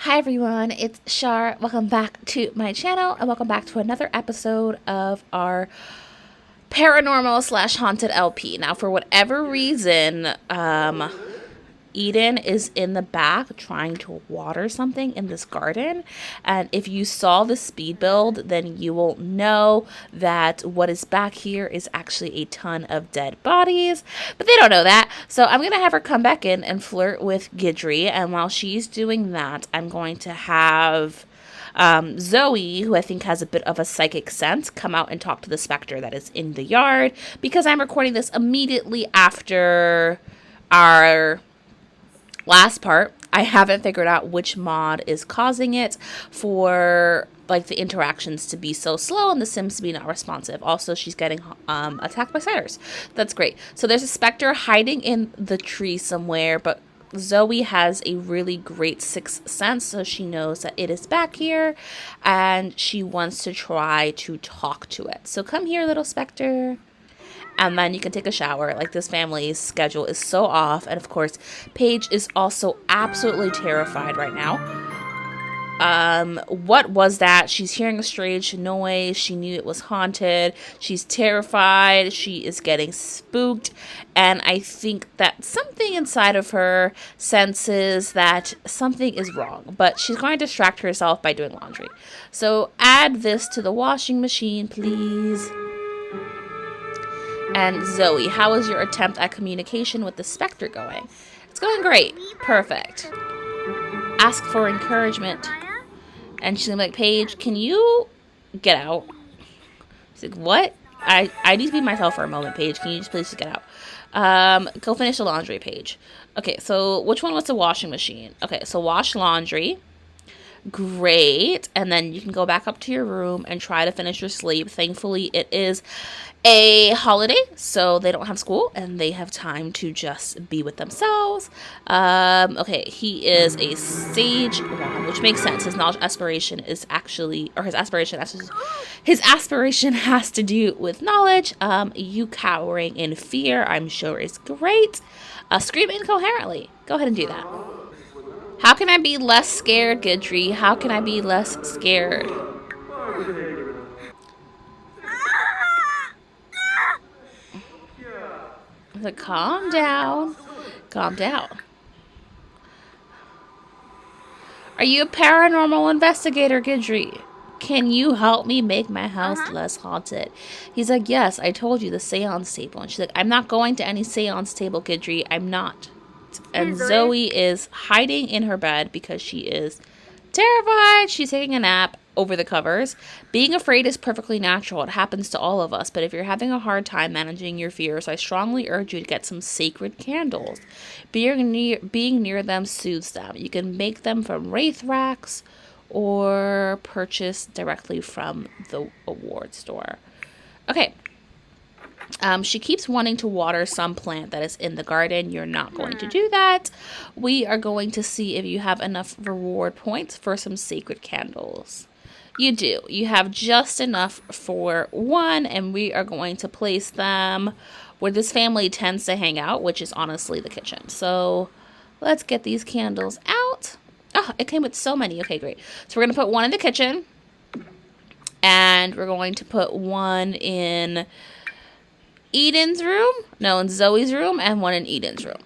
Hi everyone, it's Shar. Welcome back to my channel and welcome back to another episode of our paranormal slash haunted LP. Now, for whatever reason, Eden is in the back trying to water something in this garden. And if you saw the speed build, then you will know that what is back here is actually a ton of dead bodies. But they don't know that. So I'm going to have her come back in and flirt with Gidry. And while she's doing that, I'm going to have Zoe, who I think has a bit of a psychic sense, come out and talk to the specter that is in the yard. Because I'm recording this immediately after our last part. I haven't figured out which mod is causing it for like the interactions to be so slow and the Sims to be not responsive. Also, she's getting attacked by spiders. That's great. So there's a specter hiding in the tree somewhere, but Zoe has a really great sixth sense, so she knows that it is back here and she wants to try to talk to it. So come here, little specter. And then you can take a shower. Like, this family's schedule is so off. And of course, Paige is also absolutely terrified right now. What was that? She's hearing a strange noise. She knew it was haunted. She's terrified. She is getting spooked. And I think that something inside of her senses that something is wrong. But she's going to distract herself by doing laundry. So add this to the washing machine, please. And Zoe, how is your attempt at communication with the specter going? It's going great. Perfect. Ask for encouragement. And she's going to be like, Paige, can you get out? She's like, what? I need to be myself for a moment, Paige. Can you just please get out? Go finish the laundry, Paige. Okay, so which one was the washing machine? Okay, so wash laundry. Great. And then you can go back up to your room and try to finish your sleep. Thankfully, it is a holiday, so they don't have school and they have time to just be with themselves. Okay, he is a sage one, which makes sense. His knowledge aspiration is actually, or his aspiration has to do with knowledge. You cowering in fear, I'm sure, is great. Scream incoherently. Go ahead and do that. How can I be less scared, Gidry? How can I be less scared? So calm down. Calm down. Are you a paranormal investigator, Gidry? Can you help me make my house less haunted? He's like, yes, I told you, the seance table. And she's like, I'm not going to any seance table, Gidry. I'm not. And Zoe is hiding in her bed because she is terrified. She's taking a nap over the covers. Being afraid is perfectly natural. It happens to all of us. But if you're having a hard time managing your fears, I strongly urge you to get some sacred candles. Being near them soothes them. You can make them from wraith racks or purchase directly from the award store. Okay. She keeps wanting to water some plant that is in the garden. You're not going to do that. We are going to see if you have enough reward points for some sacred candles. You do. You have just enough for one, and we are going to place them where this family tends to hang out, which is honestly the kitchen. So let's get these candles out. Oh, it came with so many. Okay, great. So we're going to put one in the kitchen, and we're going to put one in Eden's room, no, in Zoe's room, and one in Eden's room.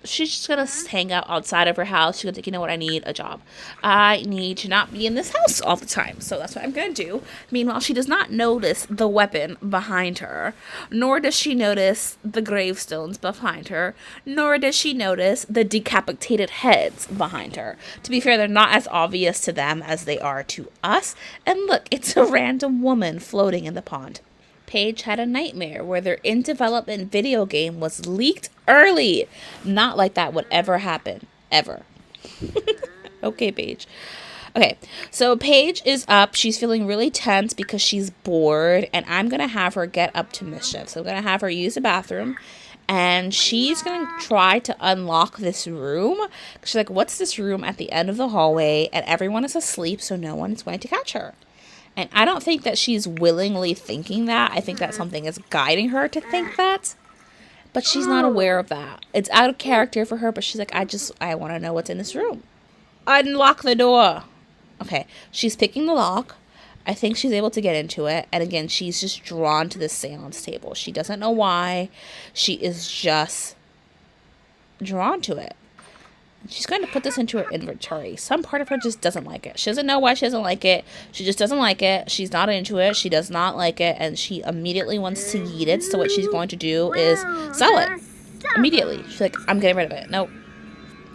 She's just gonna hang out outside of her house. She's gonna think, you know what, I need a job. I need to not be in this house all the time. So that's what I'm gonna do. Meanwhile, she does not notice the weapon behind her, nor does she notice the gravestones behind her, nor does she notice the decapitated heads behind her. To be fair, they're not as obvious to them as they are to us. And look, it's a random woman floating in the pond. Paige had a nightmare where their in-development video game was leaked early. Not like that would ever happen. Ever. Okay, Paige. Okay, so Paige is up. She's feeling really tense because she's bored. And I'm going to have her get up to mischief. So I'm going to have her use the bathroom. And she's going to try to unlock this room. She's like, what's this room at the end of the hallway? And everyone is asleep, so no one is going to catch her. And I don't think that she's willingly thinking that. I think that something is guiding her to think that. But she's not aware of that. It's out of character for her, but she's like, I want to know what's in this room. Unlock the door. Okay, she's picking the lock. I think she's able to get into it. And again, she's just drawn to this seance table. She doesn't know why. She is just drawn to it. She's going to put this into her inventory. Some part of her just doesn't like it. She doesn't know why she doesn't like it. She just doesn't like it. She's not into it. She does not like it. And she immediately wants to eat it. So what she's going to do is sell it. Immediately. She's like, I'm getting rid of it. Nope.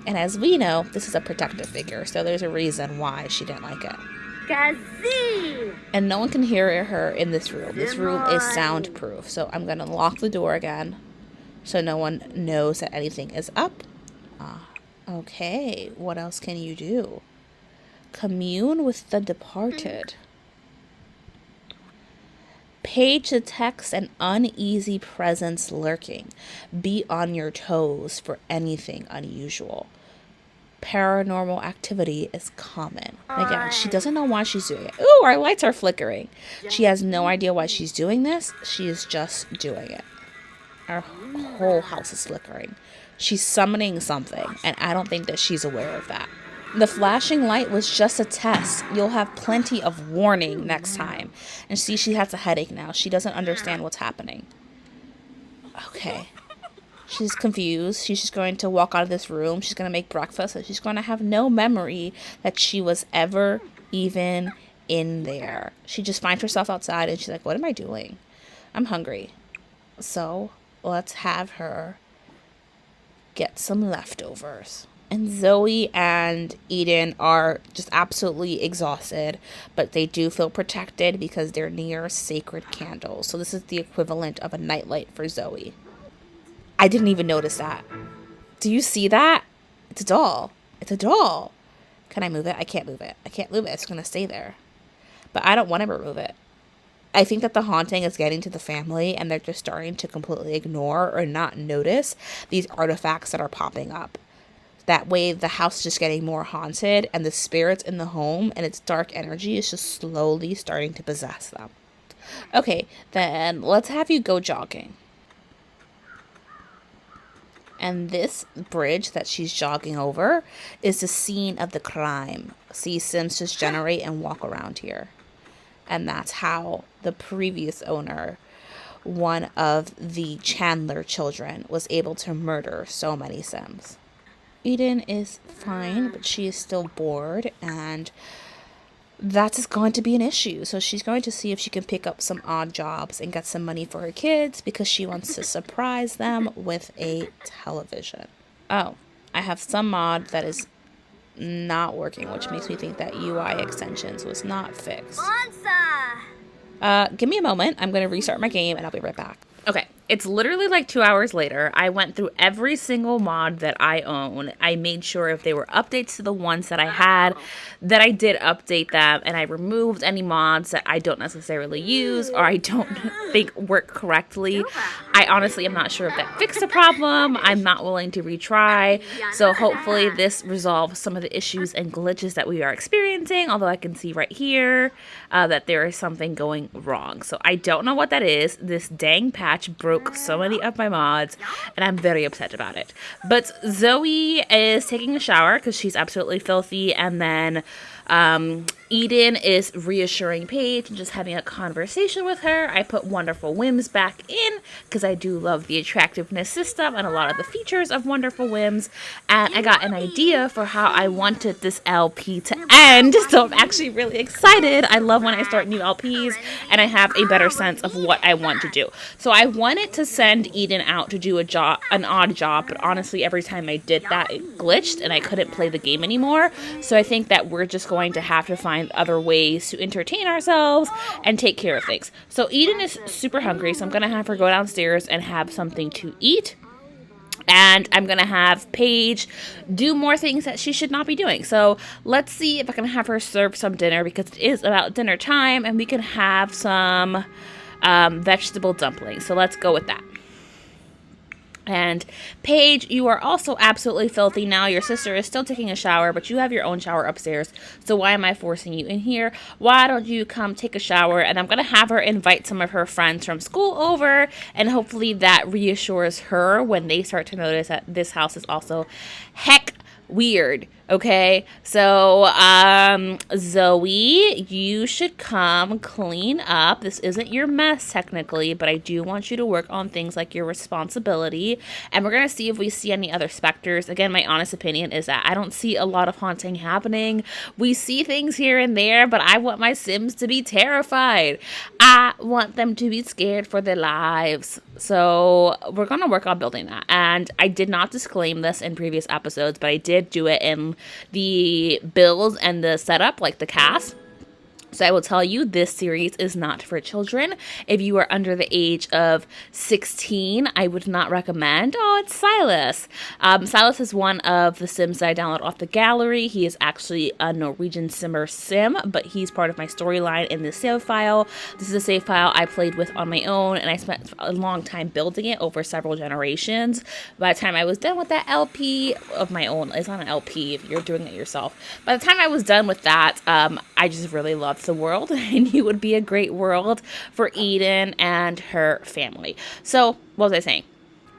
And as we know, this is a protective figure. So there's a reason why she didn't like it. And no one can hear her in this room. This room is soundproof. So I'm going to lock the door again so no one knows that anything is up. Okay, what else can you do? Commune with the departed. Paige detects an uneasy presence lurking. Be on your toes for anything unusual. Paranormal activity is common. Again, she doesn't know why she's doing it. Ooh, our lights are flickering. She has no idea why she's doing this. She is just doing it. Our whole house is flickering. She's summoning something, and I don't think that she's aware of that. The flashing light was just a test. You'll have plenty of warning next time. And see, she has a headache now. She doesn't understand what's happening. Okay. She's confused. She's just going to walk out of this room. She's going to make breakfast, and she's going to have no memory that she was ever even in there. She just finds herself outside, and she's like, what am I doing? I'm hungry. So let's have her get some leftovers. And Zoe and Eden are just absolutely exhausted, but they do feel protected because they're near sacred candles. So this is the equivalent of a nightlight for Zoe. I didn't even notice that. Do you see that? It's a doll. It's a doll. Can I move it? I can't move it. I can't move it. It's going to stay there. But I don't want to remove it. I think that the haunting is getting to the family, and they're just starting to completely ignore or not notice these artifacts that are popping up. That way, the house is just getting more haunted, and the spirits in the home and its dark energy is just slowly starting to possess them. Okay, then let's have you go jogging. And this bridge that she's jogging over is the scene of the crime. See, Sims just generate and walk around here. And that's how the previous owner, one of the Chandler children, was able to murder so many Sims. Eden is fine, but she is still bored, and that is going to be an issue. So she's going to see if she can pick up some odd jobs and get some money for her kids because she wants to surprise them with a television. Oh, I have some mod that is not working, which makes me think that UI extensions was not fixed. Give me a moment. I'm going to restart my game and I'll be right back. Okay, it's literally like 2 hours later. I went through every single mod that I own. I made sure if they were updates to the ones that I had, that I did update them, and I removed any mods that I don't necessarily use or I don't think work correctly. I honestly am not sure if that fixed the problem. I'm not willing to retry, so hopefully this resolves some of the issues and glitches that we are experiencing, although I can see right here that there is something going wrong. So I don't know what that is. This dang patch broke so many of my mods, and I'm very upset about it. But Zoe is taking a shower because she's absolutely filthy, and then Eden is reassuring Paige and just having a conversation with her. I put Wonderful Whims back in because I do love the attractiveness system and a lot of the features of Wonderful Whims, and I got an idea for how I wanted this LP to end, so I'm actually really excited. I love when I start new LPs and I have a better sense of what I want to do. So I wanted to send Eden out to do an odd job, but honestly every time I did that it glitched and I couldn't play the game anymore. So I think that we're just going to have to find other ways to entertain ourselves and take care of things. So Eden is super hungry, so I'm going to have her go downstairs and have something to eat. And I'm going to have Paige do more things that she should not be doing. So let's see if I can have her serve some dinner because it is about dinner time and we can have some vegetable dumplings. So let's go with that. And Paige, you are also absolutely filthy now. Your sister is still taking a shower, but you have your own shower upstairs. So why am I forcing you in here? Why don't you come take a shower? And I'm going to have her invite some of her friends from school over. And hopefully that reassures her when they start to notice that this house is also heck weird. Okay, so Zoe, you should come clean up. This isn't your mess technically, but I do want you to work on things like your responsibility. And we're gonna see if we see any other specters. Again, my honest opinion is that I don't see a lot of haunting happening. We see things here and there, but I want my Sims to be terrified. I want them to be scared for their lives. So we're gonna work on building that. And I did not disclaim this in previous episodes, but I did do it in the build and the setup, like the cast. So I will tell you, this series is not for children. If you are under the age of 16, I would not recommend. Oh, it's Silas. Silas is one of the Sims that I download off the gallery. He is actually a Norwegian Simmer Sim, but he's part of my storyline in this save file. This is a save file I played with on my own, and I spent a long time building it over several generations. By the time I was done with that LP of my own, it's not an LP if you're doing it yourself. By the time I was done with that, I just really loved the world, and it would be a great world for Eden and her family. So what was I saying?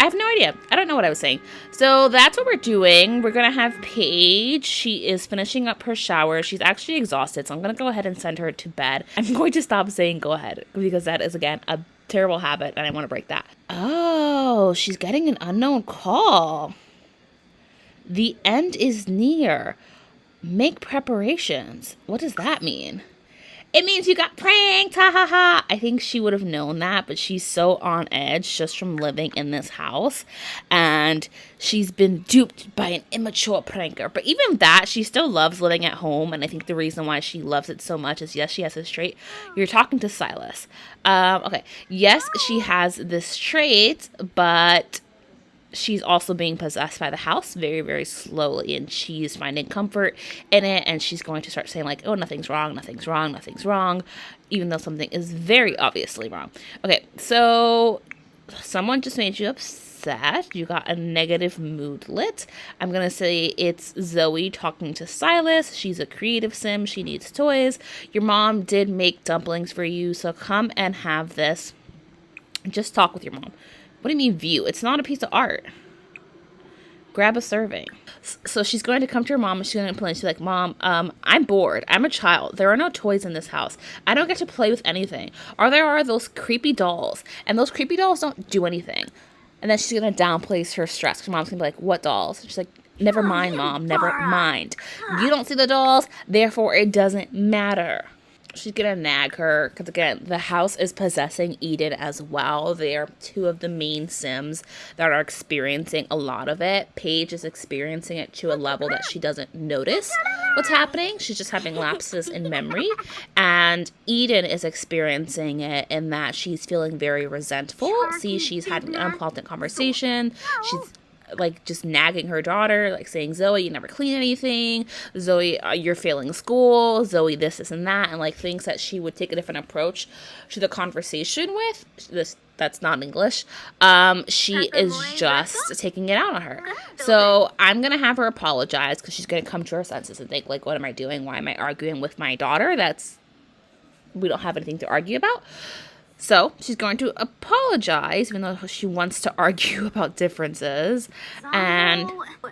I have no idea. I don't know what I was saying. So that's what we're doing. We're going to have Paige. She is finishing up her shower. She's actually exhausted, so I'm going to go ahead and send her to bed. I'm going to stop saying go ahead, because that is, again, a terrible habit, and I want to break that. Oh, she's getting an unknown call. The end is near. Make preparations. What does that mean? It means you got pranked, ha ha ha. I think she would have known that, but she's so on edge just from living in this house. And she's been duped by an immature pranker. But even that, she still loves living at home. And I think the reason why she loves it so much is, yes, she has this trait. You're talking to Silas. Okay. Yes, she has this trait, but she's also being possessed by the house very, very slowly, and she's finding comfort in it, and she's going to start saying like, oh, nothing's wrong, nothing's wrong, nothing's wrong, even though something is very obviously wrong. Okay, so someone just made you upset. You got a negative moodlet. I'm going to say it's Zoe talking to Silas. She's a creative sim. She needs toys. Your mom did make dumplings for you, so come and have this. Just talk with your mom. What do you mean view? It's not a piece of art. Grab a serving. So she's going to come to her mom, and she's going to complain. She's like, Mom, I'm bored. I'm a child. There are no toys in this house. I don't get to play with anything. Or there are those creepy dolls. And those creepy dolls don't do anything. And then she's going to downplay her stress. Her mom's going to be like, what dolls? She's like, never mind, Mom. Never mind. You don't see the dolls. Therefore, it doesn't matter. She's gonna nag her, because again, the house is possessing Eden as well. They are two of the main Sims that are experiencing a lot of it. Paige is experiencing it to a level that she doesn't notice what's happening. She's just having lapses in memory. And Eden is experiencing it in that she's feeling very resentful. See, she's having an unpleasant conversation. She's like just nagging her daughter, like saying, Zoe, you never clean anything. Zoe, you're failing school. Zoe, this, and that. And like things that she would take a different approach to the conversation with. That's not English. She is just taking it out on her. So I'm going to have her apologize, because she's going to come to her senses and think like, what am I doing? Why am I arguing with my daughter? We don't have anything to argue about. So she's going to apologize, even though she wants to argue about differences. And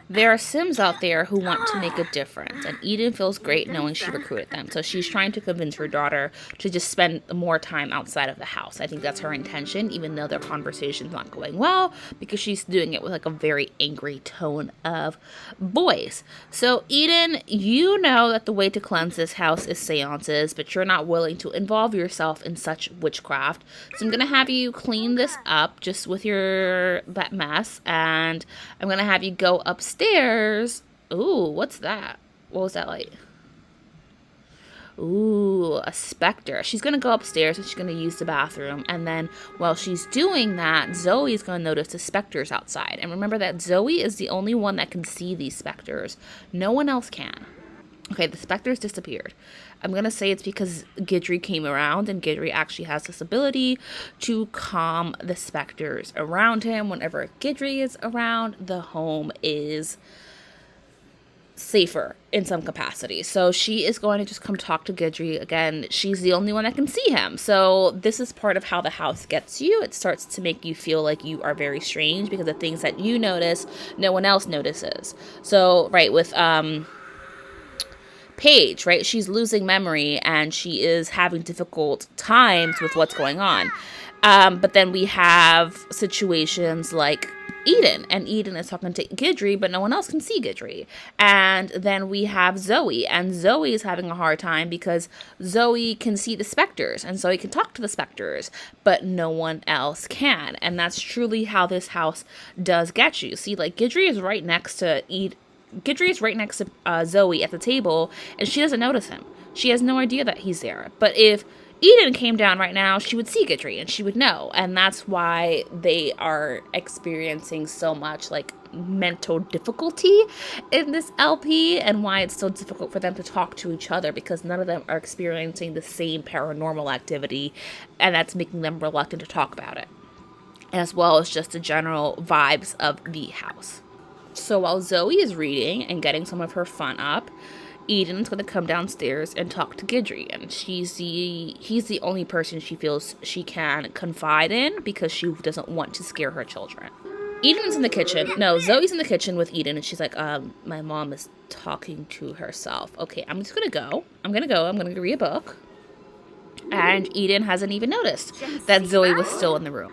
there are Sims out there who want to make a difference. And Eden feels great knowing she recruited them. So she's trying to convince her daughter to just spend more time outside of the house. I think that's her intention, even though their conversation's not going well, because she's doing it with like a very angry tone of voice. So Eden, you know that the way to cleanse this house is seances, but you're not willing to involve yourself in such witchcraft. So I'm going to have you clean this up just with that mess, and I'm going to have you go upstairs. Ooh, what's that? What was that like? Ooh, a specter. She's going to go upstairs and she's going to use the bathroom, and then while she's doing that, Zoe's going to notice the specters outside. And remember that Zoe is the only one that can see these specters. No one else can. Okay, the specters disappeared. I'm going to say it's because Gidry came around, and Gidry actually has this ability to calm the specters around him. Whenever Gidry is around, the home is safer in some capacity. So she is going to just come talk to Gidry. Again, she's the only one that can see him. So this is part of how the house gets you. It starts to make you feel like you are very strange, because the things that you notice, no one else notices. So, right, with Paige, right? She's losing memory and she is having difficult times with what's going on. But then we have situations like Eden, and Eden is talking to Gidry, but no one else can see Gidry. And then we have Zoe, and Zoe is having a hard time because Zoe can see the specters, and Zoe can talk to the specters, but no one else can. And that's truly how this house does get you. See, like Gidry is right next to Gidry is right next to Zoe at the table, and she doesn't notice him. She has no idea that he's there. But if Eden came down right now, she would see Gidry and she would know. And that's why they are experiencing so much like mental difficulty in this LP, and why it's so difficult for them to talk to each other, because none of them are experiencing the same paranormal activity, and that's making them reluctant to talk about it, as well as just the general vibes of the house. So while Zoe is reading and getting some of her fun up, Eden's going to come downstairs and talk to Gidry, and he's the only person she feels she can confide in because she doesn't want to scare her children. Eden's in the kitchen. No, Zoe's in the kitchen with Eden, and she's like, my mom is talking to herself. Okay, I'm just going to go. I'm going to read a book. And Eden hasn't even noticed that Zoe was still in the room.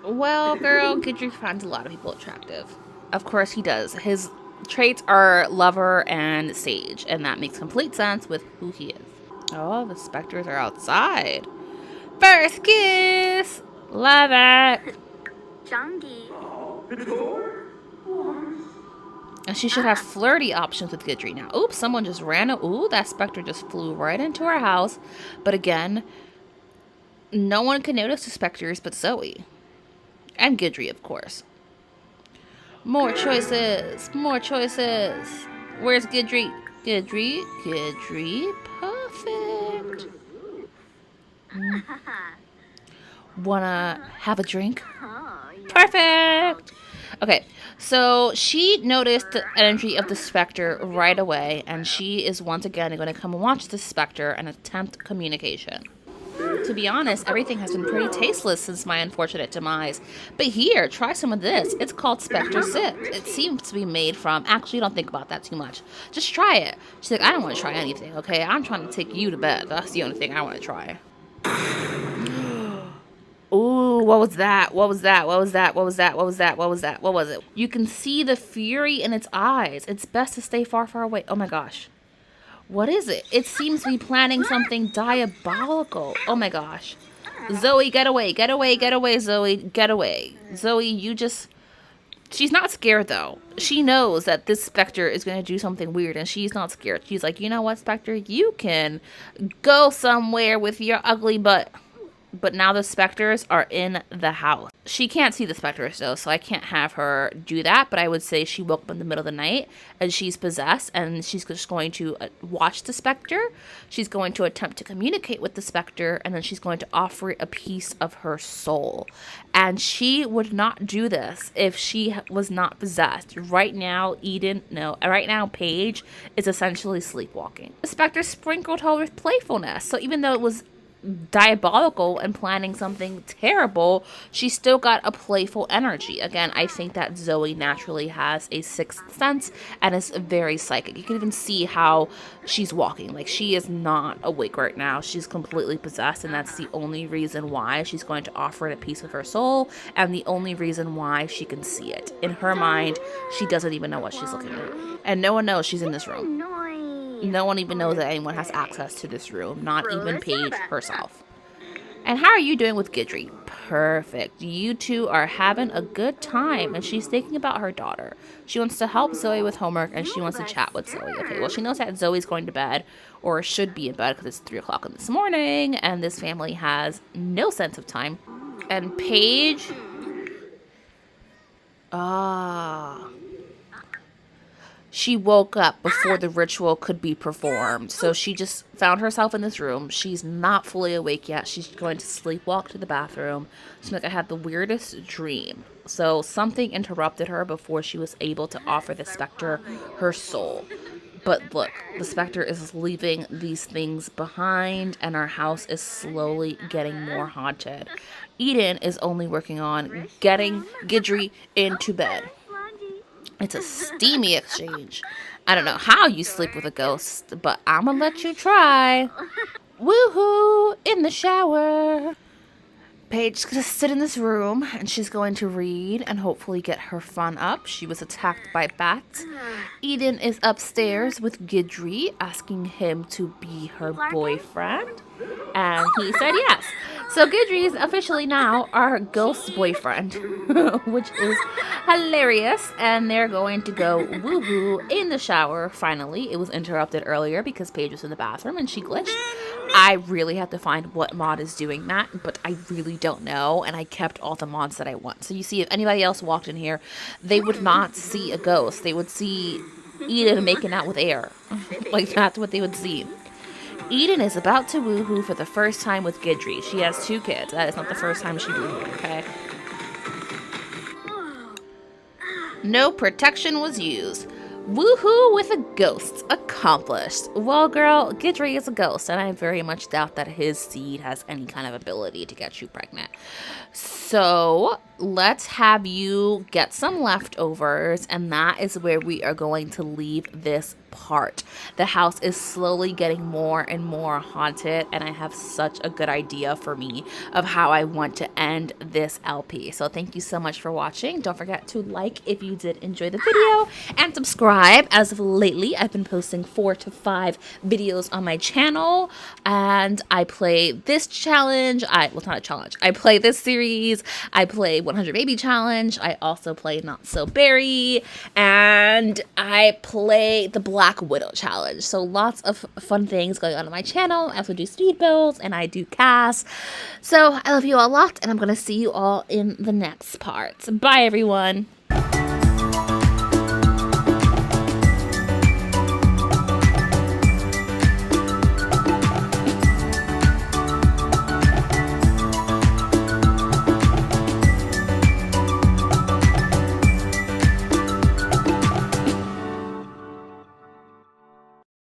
Well, girl, Gidry finds a lot of people attractive. Of course he does. His traits are lover and sage, and that makes complete sense with who he is. Oh, the specters are outside. First kiss! Love it! And she should have flirty options with Gidry now. Oops, someone just ran. Ooh, that specter just flew right into our house. But again, no one can notice the specters but Zoe. And Gidry, of course. More choices. More choices. Where's Gidry? Gidry. Perfect. Wanna have a drink? Perfect. Okay, so she noticed the energy of the specter right away, and she is once again going to come and watch the specter and attempt communication. To be honest, everything has been pretty tasteless since my unfortunate demise. But here, try some of this. It's called Spectre Sip. It seems to be made from... Actually, don't think about that too much. Just try it. She's like, I don't want to try anything, okay? I'm trying to take you to bed. That's the only thing I want to try. Ooh, what was that? What was it? You can see the fury in its eyes. It's best to stay far, far away. Oh my gosh. What is it? It seems to be planning something diabolical. Oh my gosh. Zoe, get away, Zoe, get away. Zoe, you just... She's not scared, though. She knows that this specter is going to do something weird, and she's not scared. She's like, you know what, specter? You can go somewhere with your ugly butt. But now the specters are in the house. She can't see the specters, though, so I can't have her do that. But I would say she woke up in the middle of the night and she's possessed, and she's just going to watch the specter. She's going to attempt to communicate with the specter, and then she's going to offer it a piece of her soul. And she would not do this if she was not possessed. Right now, Paige is essentially sleepwalking. The specter sprinkled her with playfulness. So even though it was diabolical and planning something terrible, she still got a playful energy. Again, I think that Zoe naturally has a sixth sense and is very psychic. You can even see how she's walking. Like, she is not awake right now. She's completely possessed, and that's the only reason why she's going to offer it a piece of her soul, and the only reason why she can see it. In her mind, she doesn't even know what she's looking at. And no one knows she's in this room. No one even knows that anyone has access to this room, not even Paige herself. And how are you doing with Gidry? Perfect. You two are having a good time, and she's thinking about her daughter. She wants to help Zoe with homework, and she wants to chat with Zoe. Okay, well, she knows that Zoe's going to bed, or should be in bed, because it's 3 o'clock in this morning, and this family has no sense of time. And Paige... She woke up before the ritual could be performed. So she just found herself in this room. She's not fully awake yet. She's going to sleepwalk to the bathroom. She's like, I had the weirdest dream. So something interrupted her before she was able to offer the specter her soul. But look, the specter is leaving these things behind, and our house is slowly getting more haunted. Eden is only working on getting Gidry into bed. It's a steamy exchange. I don't know how you sleep with a ghost, but I'm gonna let you try. Woohoo! In the shower. Paige's gonna sit in this room and she's going to read and hopefully get her fun up. She was attacked by bats. Eden is upstairs with Gidry, asking him to be her boyfriend. And he said yes. So Gidry is officially now our ghost boyfriend, which is hilarious. And they're going to go woo-woo in the shower, finally. It was interrupted earlier because Paige was in the bathroom and she glitched. I really have to find what mod is doing that, but I really don't know, and I kept all the mods that I want. So you see, if anybody else walked in here, they would not see a ghost. They would see Eden making out with air. Like, that's what they would see. Eden is about to woohoo for the first time with Gidry. She has 2 kids. That is not the first time she woohooed, okay? No protection was used. Woohoo with a ghost accomplished. Well, girl, Gidry is a ghost, and I very much doubt that his seed has any kind of ability to get you pregnant. So let's have you get some leftovers, and that is where we are going to leave this part. The house is slowly getting more and more haunted, and I have such a good idea for me of how I want to end this LP. So thank you so much for watching. Don't forget to like if you did enjoy the video, and subscribe. As of lately, I've been posting 4 to 5 videos on my channel, and I play this challenge. Well, it's not a challenge. I play this series. I play 100 Baby Challenge. I also play Not So Berry, and I play the Black Widow Challenge. So lots of fun things going on my channel. I also do speed builds, and I do casts. So I love you all a lot, and I'm going to see you all in the next part. Bye, everyone.